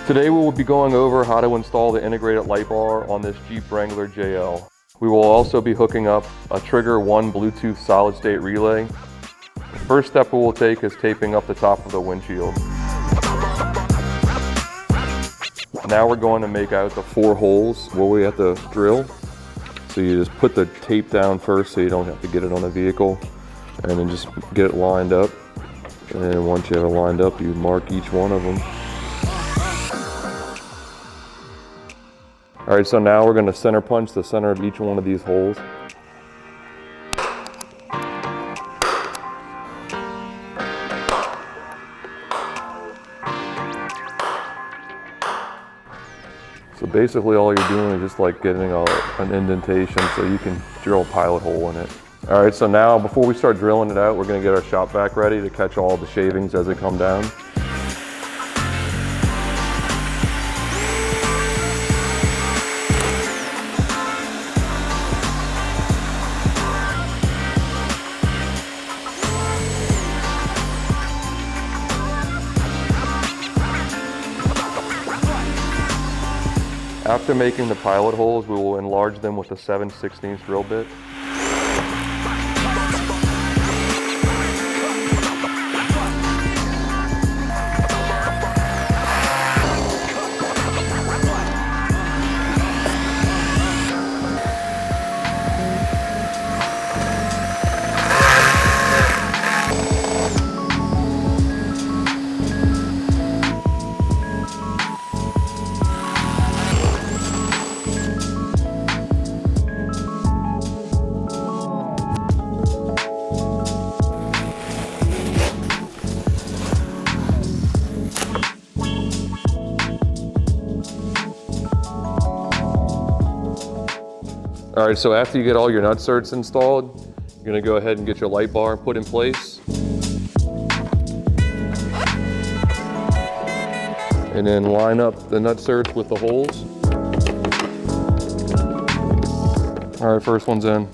Today we will be going over how to install the integrated light bar on this Jeep Wrangler JL. We will also be hooking up a Trigger 1 Bluetooth solid state relay. The first step we will take is taping up the top of the windshield. Now we're going to make out the 4 holes where we have to drill. So you just put the tape down first so you don't have to get it on the vehicle, and then just get it lined up. And then once you have it lined up, you mark each one of them. All right, so now we're going to center punch the center of each one of these holes. So basically all you're doing is just like getting an indentation so you can drill a pilot hole in it. All right, so now before we start drilling it out, we're going to get our shop vac ready to catch all the shavings as they come down. After making the pilot holes, we will enlarge them with a 7/16 drill bit. All right, so after you get all your nut certs installed, you're gonna go ahead and get your light bar put in place. And then line up the nut certs with the holes. All right, first one's in.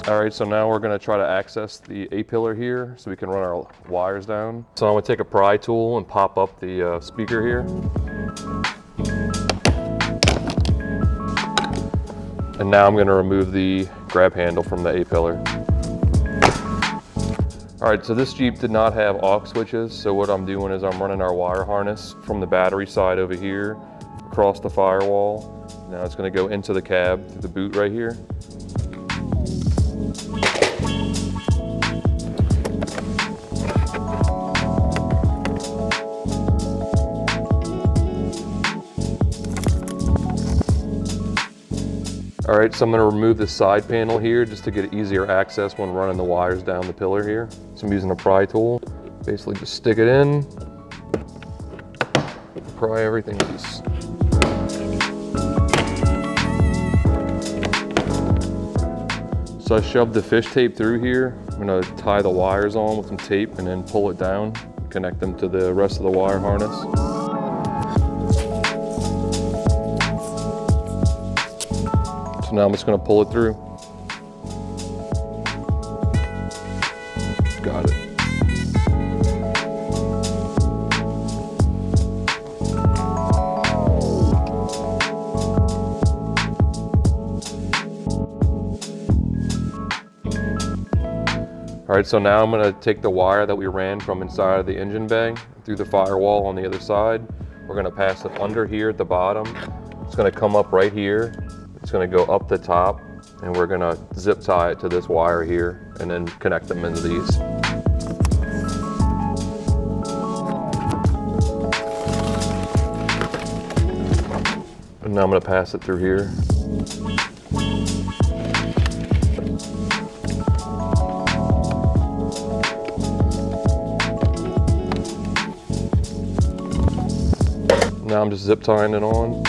All right, so now we're gonna try to access the A-pillar here so we can run our wires down. So I'm gonna take a pry tool and pop up the speaker here. And now I'm gonna remove the grab handle from the A-pillar. All right, so this Jeep did not have aux switches, so what I'm doing is I'm running our wire harness from the battery side over here, across the firewall. Now it's gonna go into the cab through the boot right here. All right, so I'm gonna remove the side panel here just to get easier access when running the wires down the pillar here. So I'm using a pry tool. Basically just stick it in, pry everything loose. So I shoved the fish tape through here. I'm gonna tie the wires on with some tape and then pull it down, connect them to the rest of the wire harness. So now I'm just going to pull it through. Got it. All right, so now I'm going to take the wire that we ran from inside of the engine bay through the firewall on the other side. We're going to pass it under here at the bottom. It's going to come up right here. It's going to go up the top, and we're going to zip tie it to this wire here and then connect them into these. And now I'm going to pass it through here. Now I'm just zip tying it on.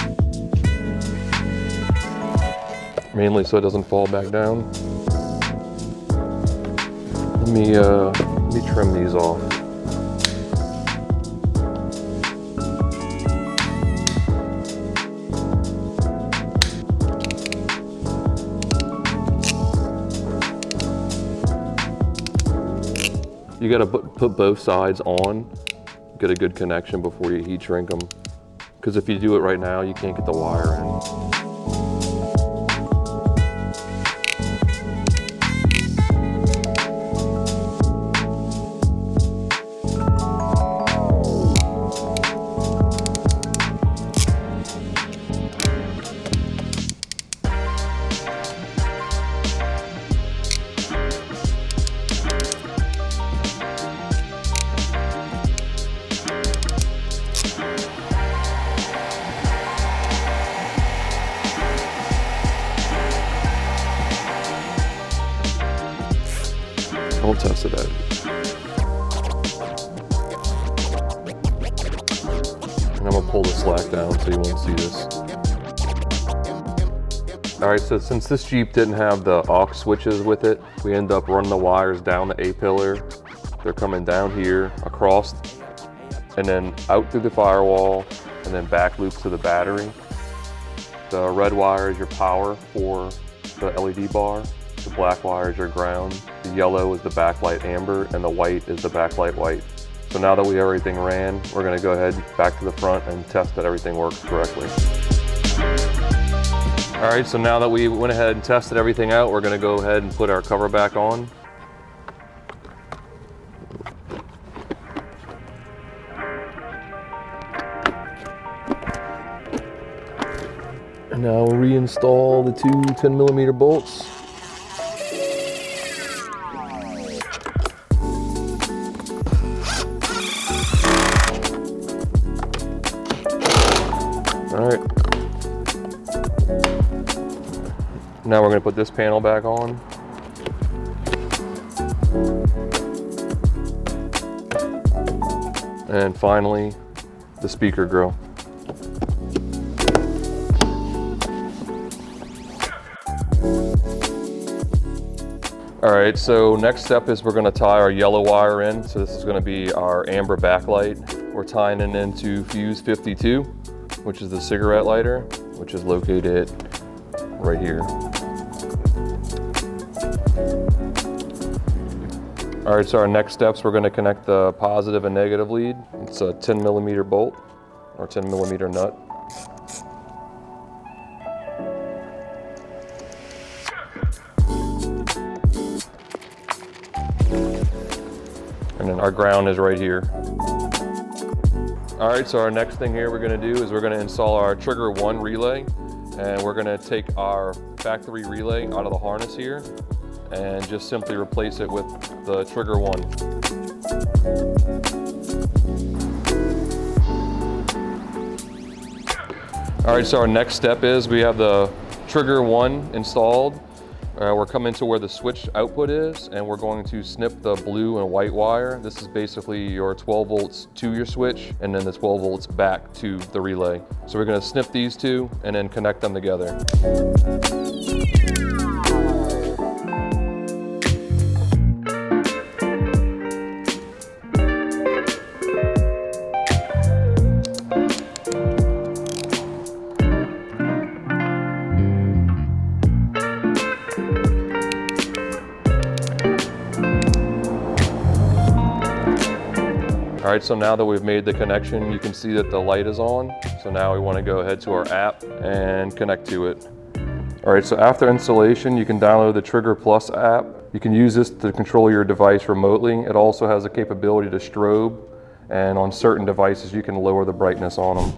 Mainly so it doesn't fall back down. Let me trim these off. you gotta put both sides on, get a good connection before you heat shrink them. Because if you do it right now, you can't get the wire in. I'll test it out. And I'm gonna pull the slack down so you won't see this. All right, so since this Jeep didn't have the aux switches with it, we end up running the wires down the A-pillar. They're coming down here, across, and then out through the firewall, and then back loops to the battery. The red wire is your power for the LED bar. The black wire is your ground, the yellow is the backlight amber, and the white is the backlight white. So now that we have everything ran, we're gonna go ahead back to the front and test that everything works correctly. All right, so now that we went ahead and tested everything out, we're gonna go ahead and put our cover back on. And now we'll reinstall the two 10mm bolts. All right. Now we're going to put this panel back on. And finally, the speaker grill. All right, so next step is we're going to tie our yellow wire in. So this is going to be our amber backlight. We're tying it into fuse 52, which is the cigarette lighter, which is located right here. All right, so our next steps, we're going to connect the positive and negative lead. It's a 10mm bolt or 10mm nut. And then our ground is right here. All right, so our next thing here we're gonna do is we're gonna install our trigger 1 relay, and we're gonna take our factory relay out of the harness here and just simply replace it with the trigger 1. All right, so our next step is we have the trigger 1 installed. We're coming to where the switch output is, and we're going to snip the blue and white wire. This is basically your 12 volts to your switch, and then the 12 volts back to the relay. So we're going to snip these two and then connect them together. All right, so now that we've made the connection, you can see that the light is on. So now we want to go ahead to our app and connect to it. All right, so after installation, you can download the Trigger Plus app. You can use this to control your device remotely. It also has the capability to strobe, and on certain devices, you can lower the brightness on them.